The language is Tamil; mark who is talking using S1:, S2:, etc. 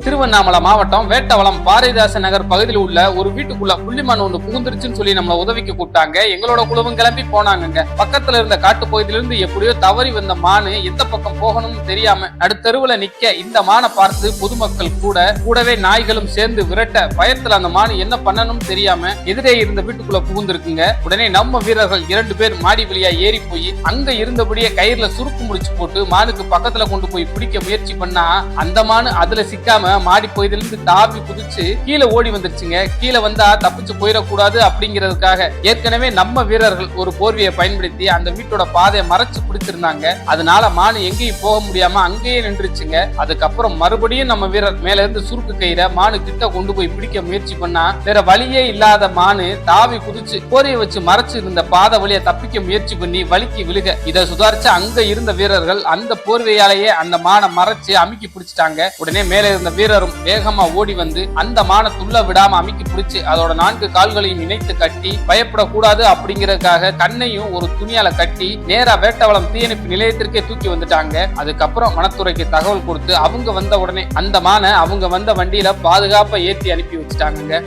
S1: திருவண்ணாமலை மாவட்டம் வேட்டவளம் பாரதிதாசன் நகர் பகுதியில் உள்ள ஒரு வீட்டுக்குள்ள புள்ளிமான் ஒண்ணு புகுந்துருச்சுன்னு சொல்லி நம்மள உதவிக்கு கூப்பிட்டாங்க. எங்களோட குழுவும் கிளம்பி போனாங்க. பக்கத்துல இருந்த காட்டு பகுதியிலிருந்து எப்படியோ தவறி வந்த மானு எந்த பக்கம் போகணும்னு தெரியாம நடுத்தருவுல நிக்க இந்த மானை பார்த்து பொதுமக்கள் கூடவே நாய்களும் சேர்ந்து விரட்ட பயத்துல அந்த மானு என்ன பண்ணணும்னு தெரியாம எதிரே இருந்த வீட்டுக்குள்ள புகுந்திருக்குங்க. உடனே நம்ம வீரர்கள் 2 பேர் மாடி வழியா ஏறி போய் அங்க இருந்தபடியே கயிறுல சுருக்கு முடிச்சு போட்டு மானுக்கு பக்கத்துல கொண்டு போய் பிடிக்க முயற்சி பண்ணா அந்த மானு அதுல சிக்காம மாடி பகுதியிலிருந்து தாவி குதிச்சு கீழே ஓடி வந்துருச்சுங்க. கீழே வந்தா தப்பிச்சு போயிடக்கூடாது அப்படிங்கிறதுக்காக ஏற்கனவே நம்ம வீரர்கள் ஒரு போர்வையை பயன்படுத்தி அந்த வீட்டோட பாதையை மறைச்சு பிடிச்சிருந்தாங்க. அதனால மானு எங்கேயும் போக முடியாம அங்கேயே நின்றுச்சுங்க. அதுக்கப்புறம் மறுபடியும் நம்ம வீரர் மேல இருந்து சுருக்கு கயிறை மானு கிட்ட கொண்டு போய் பிடிக்க முயற்சி பண்ணா வேற வழியே இல்லாத மானு தாவி குதிச்சு போர்வையை வச்சு மறைச்சு இருந்த பாதை வழியை தப்பிக்க முயற்சி பண்ணி வலிக்கு விழுக இதை சுதாரிச்சு அங்க இருந்த வீரர்கள் அந்த போர்வையாலேயே அந்த மானை மறைச்சு அமுக்கி பிடிச்சிட்டாங்க. உடனே மேல இருந்த வீரரும் வேகமா ஓடி வந்து அந்த மானை துள்ள விடாம அமுக்கி பிடிச்சு அதோட 4 கால்களையும் இணைத்து கட்டி பயப்படக்கூடாது அப்படிங்கறதுக்காக கண்ணையும் ஒரு துணியால கட்டி நேரா வேட்டவளம் தீயணைப்பு நிலையத்திற்கே தூக்கி வந்துட்டாங்க. அதுக்கப்புறம் வனத்துறைக்கு தகவல் கொடுத்து அவங்க வந்த உடனே அந்த மானை அவங்க வந்த வண்டியில பாதுகாப்பா ஏற்றி அனுப்பி வச்சுட்டாங்க.